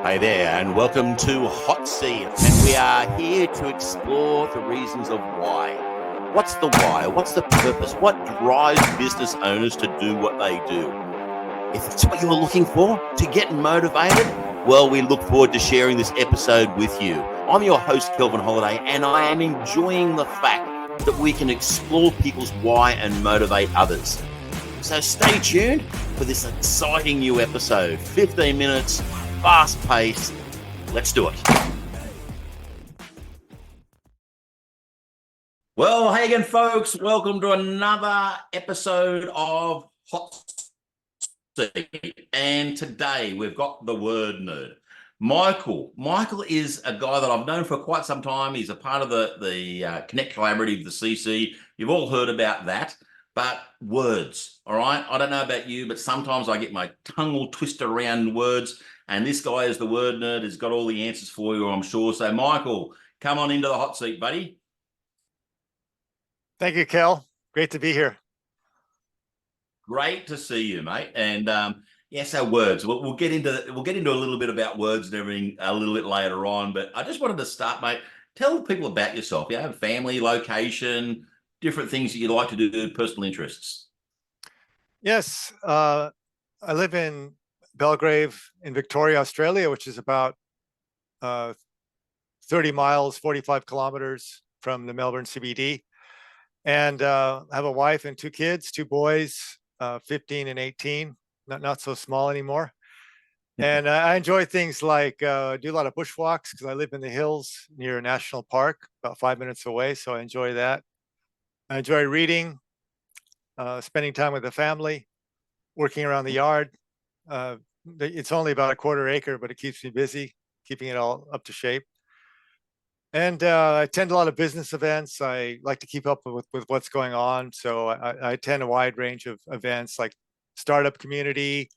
Hey there, and welcome to Hot Seat. And we are here to explore the reasons of why. What's the why? What's the purpose? What drives business owners to do what they do? If it's what you're looking for, to get motivated, well, we look forward to sharing this episode with you. I'm your host, Kelvin Holiday, and I am enjoying the fact that we can explore people's why and motivate others. So stay tuned for this exciting new episode. 15 minutes, fast paced. Let's do it. Well, hey again, folks. Welcome to another episode of Hot Seat. And today we've got the Word Nerd. Michael. Michael is a guy that I've known for quite some time. He's a part of the Connect Collaborative, the CC. You've all heard about that. But words, all right? I don't know about you, but sometimes I get my tongue all twisted around words. And this guy is the Word Nerd, has got all the answers for you, I'm sure. So, Michael, come on into the hot seat, buddy. Thank you, Kel. Great to be here. Great to see you, mate. And so words. We'll get into a little bit about words and everything a little bit later on. But I just wanted to start, mate. Tell people about yourself. You have family, location, different things that you like to do, personal interests. Yes, I live in Belgrave in Victoria, Australia, which is about 30 miles, 45 kilometers from the Melbourne CBD. And I have a wife and two kids, two boys, 15 and 18, not so small anymore. And I enjoy things like do a lot of bushwalks because I live in the hills near a national park, about 5 minutes away. So I enjoy that. I enjoy reading, spending time with the family, working around the yard. It's only about a quarter acre, but it keeps me busy, keeping it all up to shape. And I attend a lot of business events. I like to keep up with what's going on. So I attend a wide range of events like startup community,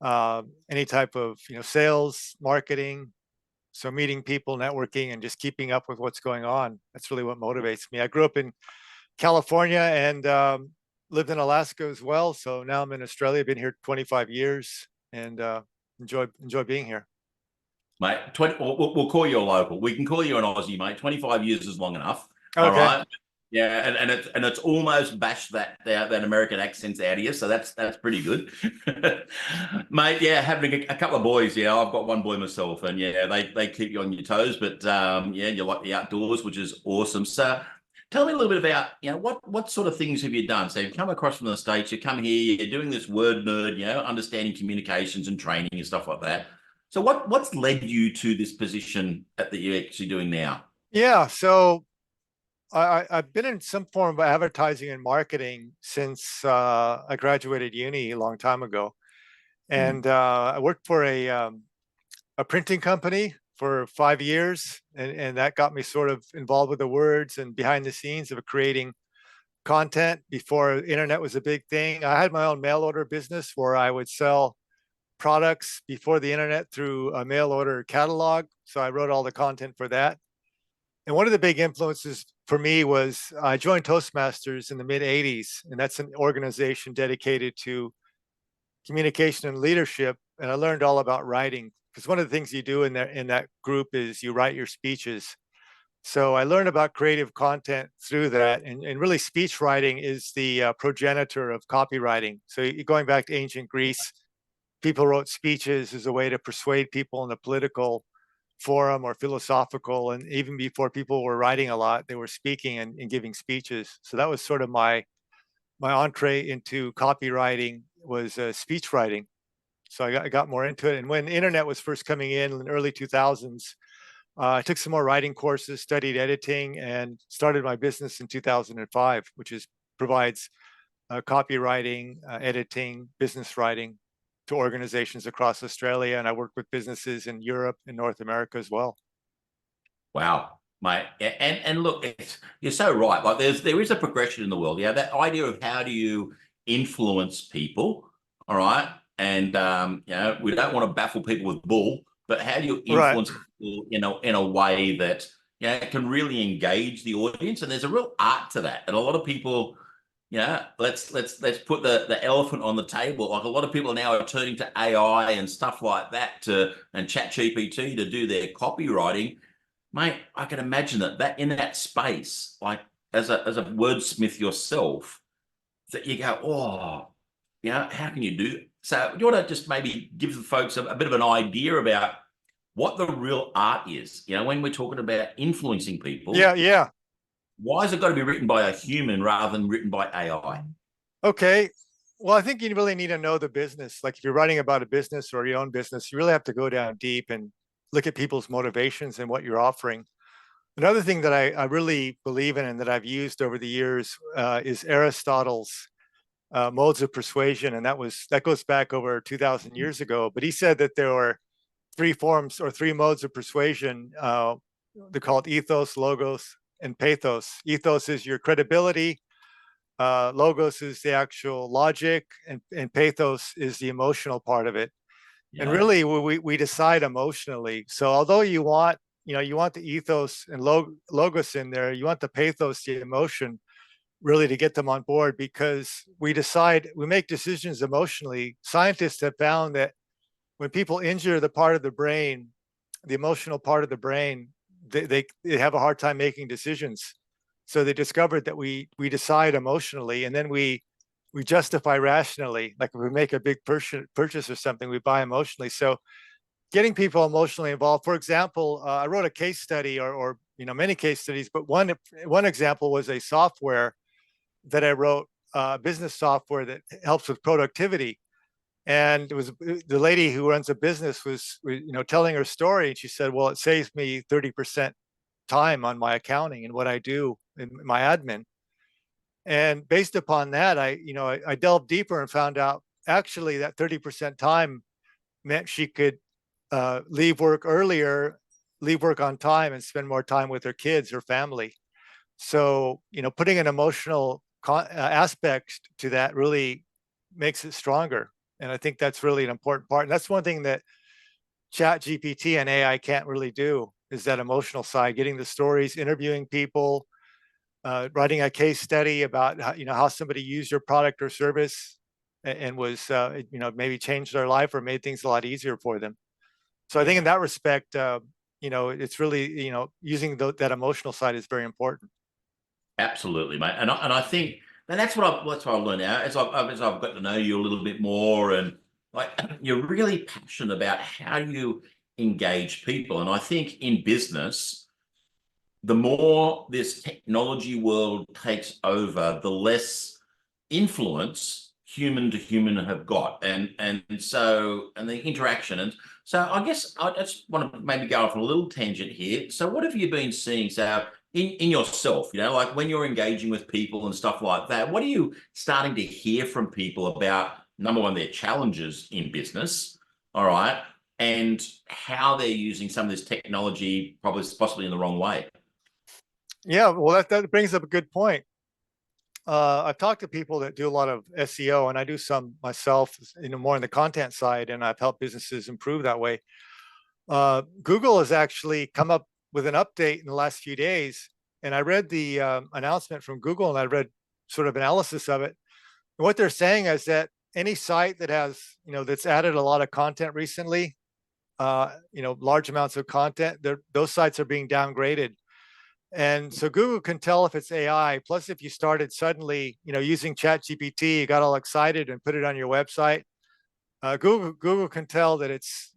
any type of sales, marketing. So meeting people, networking, and just keeping up with what's going on. That's really what motivates me. I grew up in California and lived in Alaska as well. So now I'm in Australia. Been here 25 years and enjoy being here. Mate, we'll call you a local. We can call you an Aussie, mate. 25 years is long enough. Okay. All right. Yeah, and it's almost bashed that American accent out of you, so that's pretty good, mate. Yeah, having a couple of boys. Yeah, I've got one boy myself, and yeah, they keep you on your toes. But yeah, you like the outdoors, which is awesome. So, tell me a little bit about what sort of things have you done? So you've come across from the States, you come here, you're doing this Word Nerd, understanding communications and training and stuff like that. So what's led you to this position that you're actually doing now? Yeah, so I've been in some form of advertising and marketing since I graduated uni a long time ago. And I worked for a printing company for 5 years. And that got me sort of involved with the words and behind the scenes of creating content before internet was a big thing. I had my own mail order business where I would sell products before the internet through a mail order catalog. So I wrote all the content for that. And one of the big influences for me was I joined Toastmasters in the mid 80s. And that's an organization dedicated to communication and leadership. And I learned all about writing because one of the things you do in that group is you write your speeches. So I learned about creative content through that. And really speech writing is the progenitor of copywriting. So going back to ancient Greece, people wrote speeches as a way to persuade people in a political forum or philosophical. And even before people were writing a lot, they were speaking and giving speeches. So that was sort of my entree into copywriting was speech writing. So I got more into it. And when the internet was first coming in the early 2000s, I took some more writing courses, studied editing, and started my business in 2005, which provides copywriting, editing, business writing to organizations across Australia, and I work with businesses in Europe and North America as well. Wow, mate, and look, you're so right. Like there is a progression in the world. Yeah, that idea of how do you influence people, all right? And we don't want to baffle people with bull, but how do you influence people in a way that can really engage the audience? And there's a real art to that, and a lot of people let's put the elephant on the table. Like a lot of people now are turning to AI and stuff like that and chat GPT to do their copywriting. Mate, I can imagine that in that space, like as a wordsmith yourself, that you go, oh, how can you do? So do you want to just maybe give the folks a bit of an idea about what the real art is? When we're talking about influencing people, Yeah. why has it got to be written by a human rather than written by AI? Okay. Well, I think you really need to know the business. Like if you're writing about a business or your own business, you really have to go down deep and look at people's motivations and what you're offering. Another thing that I really believe in and that I've used over the years is Aristotle's modes of persuasion, and that goes back over 2,000 years ago. But he said that there were three forms or three modes of persuasion. They're called ethos, logos, and pathos. Ethos is your credibility. Logos is the actual logic, and pathos is the emotional part of it. And Yeah, really, we decide emotionally. So although you want the ethos and logos in there, you want the pathos, the emotion, really to get them on board, because we make decisions emotionally. Scientists have found that when people injure the part of the brain, the emotional part of the brain, they have a hard time making decisions. So they discovered that we decide emotionally, and then we justify rationally. Like if we make a big purchase or something, we buy emotionally. So getting people emotionally involved. For example, I wrote a case study, or many case studies, but one example was a software that I wrote, business software that helps with productivity. And it was the lady who runs a business was telling her story, and she said, "Well, it saves me 30% time on my accounting and what I do in my admin." And based upon that, I delved deeper and found out actually that 30% time meant she could leave work earlier, leave work on time, and spend more time with her kids, her family. So, putting an emotional aspect to that really makes it stronger. And I think that's really an important part. And that's one thing that Chat GPT and AI can't really do, is that emotional side, getting the stories, interviewing people, writing a case study about how somebody used your product or service and was maybe changed their life or made things a lot easier for them. So I think in yeah, that respect, it's really using that emotional side is very important. absolutely, mate. And I think that's what I learned out as I've got to know you a little bit more, and like you're really passionate about how you engage people. And I think in business, the more this technology world takes over, the less influence human to human have got, and the interaction. And so I guess I just want to maybe go off on a little tangent here. So what have you been seeing? So in yourself, like when you're engaging with people and stuff like that, what are you starting to hear from people about, number one, their challenges in business, all right, and how they're using some of this technology probably possibly in the wrong way? Yeah, well, that brings up a good point. I've talked to people that do a lot of SEO, and I do some myself, more on the content side, and I've helped businesses improve that way. Google has actually come up with an update in the last few days, and I read the announcement from Google, and I read sort of analysis of it. And what they're saying is that any site that has, that's added a lot of content recently, large amounts of content, those sites are being downgraded. And so Google can tell if it's AI. Plus, if you started suddenly, using Chat GPT, you got all excited and put it on your website, Google can tell that it's,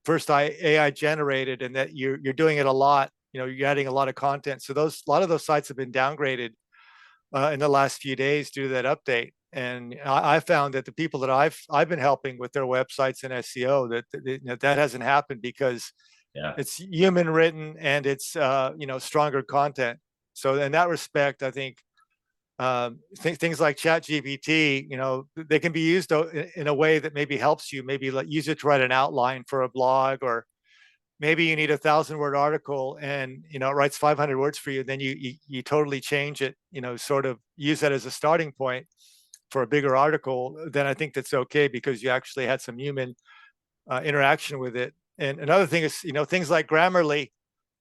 first AI generated, and that you're doing it a lot. You're adding a lot of content. So a lot of those sites have been downgraded in the last few days due to that update. And I found that the people that I've been helping with their websites and SEO, that hasn't happened because Yeah. it's human written, and it's stronger content. So in that respect, I think things like Chat GPT, they can be used in a way that maybe helps you. Maybe use it to write an outline for a blog, or maybe you need 1,000-word article, and it writes 500 words for you. Then you totally change it. Sort of use that as a starting point for a bigger article. Then I think that's okay, because you actually had some human interaction with it. And another thing is, things like Grammarly.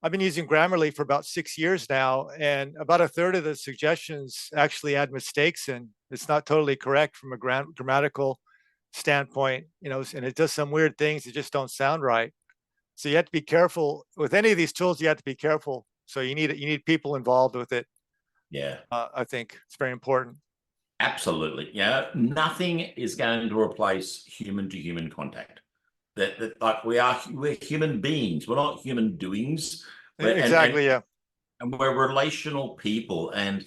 I've been using Grammarly for about 6 years now, and about a third of the suggestions actually add mistakes in. It's not totally correct from a grammatical standpoint, and it does some weird things that just don't sound right. So you have to be careful with any of these tools. You have to be careful. So you need people involved with it. Yeah, I think it's very important. absolutely. Yeah, nothing is going to replace human to human contact. That like we're human beings. We're not human doings. Exactly. Yeah. And we're relational people. And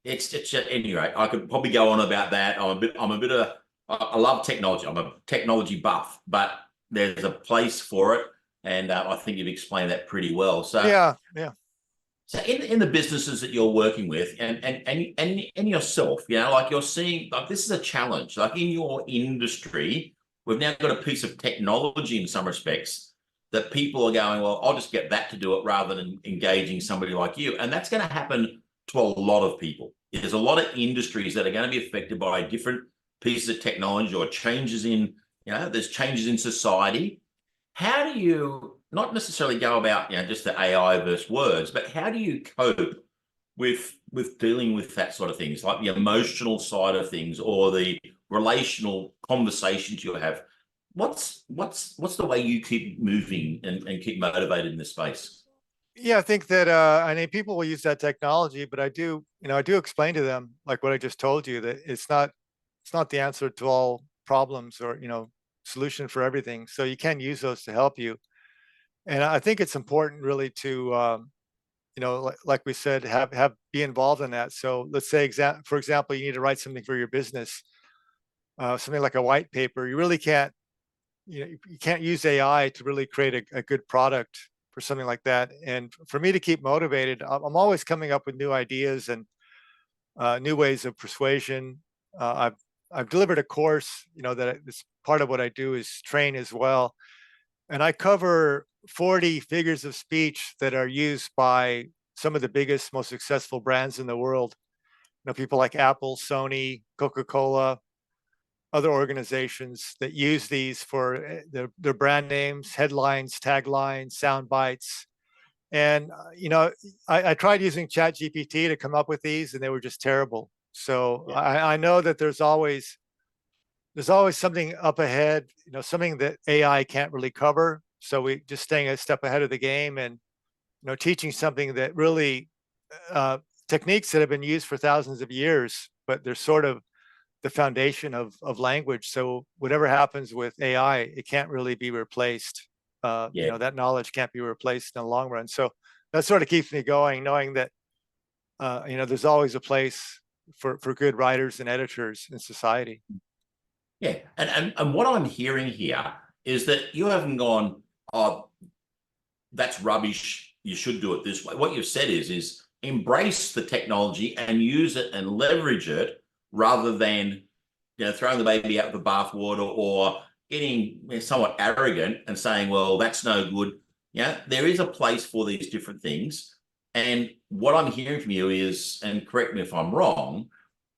it's just, anyway, I could probably go on about that. I love technology. I'm a technology buff, but there's a place for it. And I think you've explained that pretty well. So Yeah. Yeah. so in the businesses that you're working with and yourself, like you're seeing, like this is a challenge. Like in your industry, we've now got a piece of technology in some respects that people are going, well, I'll just get that to do it rather than engaging somebody like you. And that's going to happen to a lot of people. There's a lot of industries that are going to be affected by different pieces of technology or changes in, there's changes in society. How do you not necessarily go about, just the AI versus words, but how do you cope with dealing with that sort of things, like the emotional side of things or the relational conversations you have? What's the way you keep moving and keep motivated in this space? Yeah, I think that I mean people will use that technology, but I do explain to them like what I just told you, that it's not the answer to all problems or solution for everything. So you can use those to help you. And I think it's important really to like we said, have be involved in that. So let's say for example, you need to write something for your business, something like a white paper. You really can't you can't use AI to really create a good product for something like that. And for me to keep motivated, I'm always coming up with new ideas and new ways of persuasion. I've delivered a course, that it's part of what I do is train as well, and I cover 40 figures of speech that are used by some of the biggest, most successful brands in the world. People like Apple, Sony, Coca-Cola, other organizations that use these for their brand names, headlines, taglines, sound bites. And I tried using Chat GPT to come up with these, and they were just terrible. So Yeah. I know that there's always something up ahead, something that AI can't really cover. So we just staying a step ahead of the game, and teaching something that really techniques that have been used for thousands of years, but they're sort of the foundation of language. So whatever happens with AI, it can't really be replaced. Yeah. That knowledge can't be replaced in the long run. So that sort of keeps me going, knowing that there's always a place for good writers and editors in society. Yeah. And what I'm hearing here is that you haven't gone, oh, that's rubbish. You should do it this way. What you've said is embrace the technology and use it and leverage it rather than throwing the baby out with the bathwater or getting somewhat arrogant and saying, well, that's no good. Yeah, there is a place for these different things. And what I'm hearing from you is, and correct me if I'm wrong,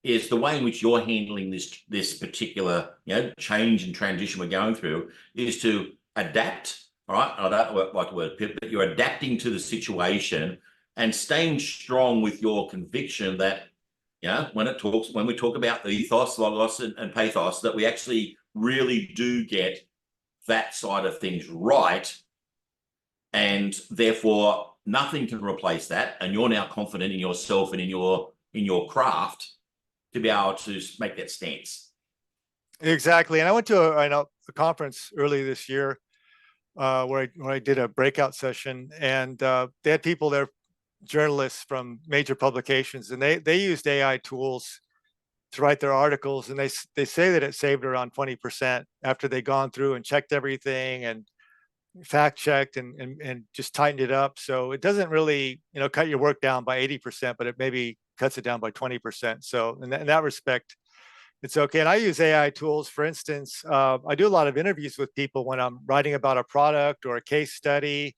is the way in which you're handling this particular change and transition we're going through is to adapt. All right, I don't like the word pivot, but you're adapting to the situation and staying strong with your conviction that when we talk about the ethos, logos, and pathos, that we actually really do get that side of things right, and therefore nothing can replace that. And you're now confident in yourself and in your craft to be able to make that stance. Exactly. And I went to a conference early this year where I did a breakout session, and they had people there, journalists from major publications, and they used AI tools to write their articles, and they say that it saved around 20% after they gone through and checked everything and fact checked and just tightened it up. So it doesn't really cut your work down by 80%, but it maybe cuts it down by 20%. So in that respect, it's okay. And I use AI tools. For instance, I do a lot of interviews with people when I'm writing about a product or a case study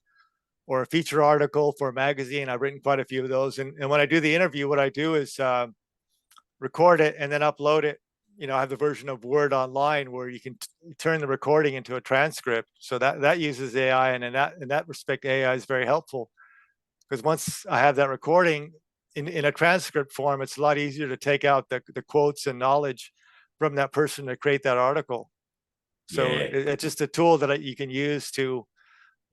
or a feature article for a magazine. I've written quite a few of those. And when I do the interview, what I do is record it and then upload it. I have the version of Word online where you can turn the recording into a transcript. So that uses AI, and in that respect, AI is very helpful. because once I have that recording in a transcript form, it's a lot easier to take out the quotes and knowledge from that person to create that article. So it's just a tool that you can use to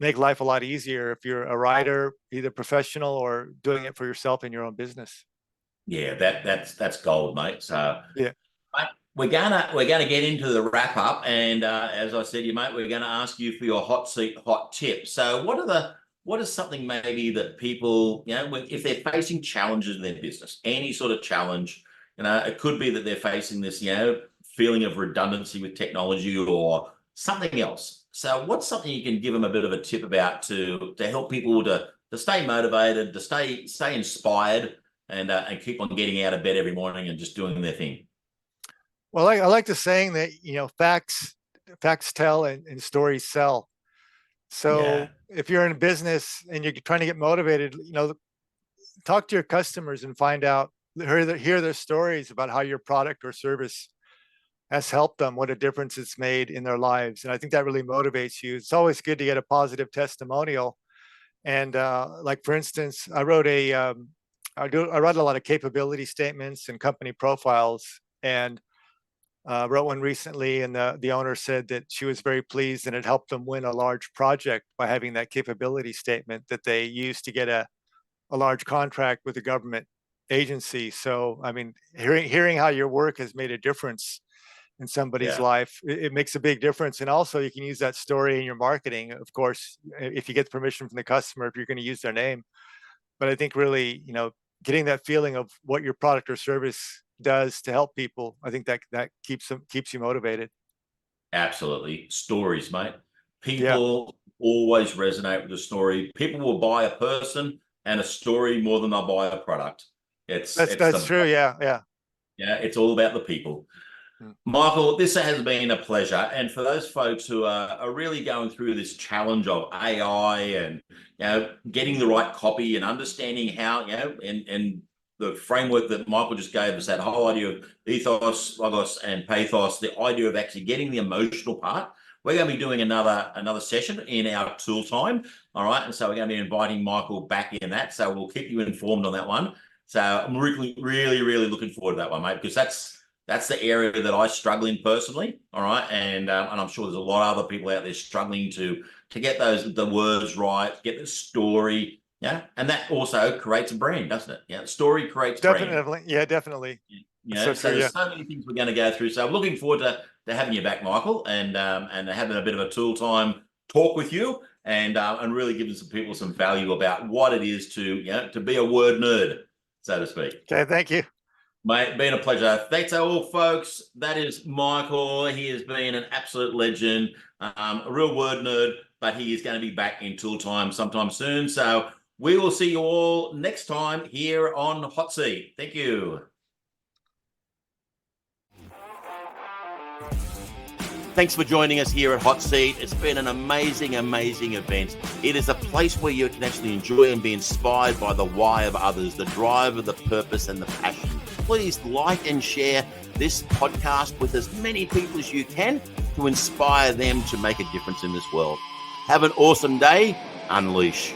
make life a lot easier if you're a writer, either professional or doing it for yourself in your own business. Yeah, that's gold, mate. So yeah, mate, we're gonna get into the wrap up, and as I said, mate, we're gonna ask you for your hot seat, hot tip. So what is something maybe that people, if they're facing challenges in their business, any sort of challenge, it could be that they're facing this, feeling of redundancy with technology or something else. So what's something you can give them a bit of a tip about to help people to stay motivated, to stay inspired, and keep on getting out of bed every morning and just doing their thing? Well, I like the saying that, facts tell and stories sell. So if you're in business and you're trying to get motivated, talk to your customers and find out, hear their stories about how your product or service has helped them, what a difference it's made in their lives. And I think that really motivates you. It's always good to get a positive testimonial. And like, for instance, I wrote I write a lot of capability statements and company profiles, and wrote one recently, and the owner said that she was very pleased and it helped them win a large project by having that capability statement that they used to get a large contract with a government agency. So, I mean, hearing how your work has made a difference in somebody's life, it makes a big difference. And also you can use that story in your marketing, of course, if you get permission from the customer, if you're going to use their name. But I think really, getting that feeling of what your product or service does to help people, I think that keeps you motivated. Absolutely. Stories, mate. People always resonate with the story. People will buy a person and a story more than they'll buy a product. That's true. Yeah. It's all about the people. Michael, this has been a pleasure. And for those folks who are really going through this challenge of AI and getting the right copy and understanding how, and the framework that Michael just gave us, that whole idea of ethos, logos, and pathos, the idea of actually getting the emotional part. We're going to be doing another session in our tool time. All right. And so we're going to be inviting Michael back in that. So we'll keep you informed on that one. So I'm really, really, really looking forward to that one, mate, because that's the area that I struggle in personally. All right. And I'm sure there's a lot of other people out there struggling to get the words right, get the story. Yeah. And that also creates a brand, doesn't it? Yeah. Story creates definitely. brand. Yeah, definitely. So there's so many things we're going to go through. So I'm looking forward to having you back, Michael, and having a bit of a tool time talk with you, and really giving some people some value about what it is to be a word nerd, so to speak. Okay, thank you. Mate, been a pleasure. Thanks all, folks. That is Michael. He has been an absolute legend, a real word nerd, but he is going to be back in tool time sometime soon. So we will see you all next time here on Hot Seat. Thank you. Thanks for joining us here at Hot Seat. It's been an amazing, amazing event. It is a place where you can actually enjoy and be inspired by the why of others, the drive of the purpose and the passion. Please like and share this podcast with as many people as you can to inspire them to make a difference in this world. Have an awesome day. Unleash.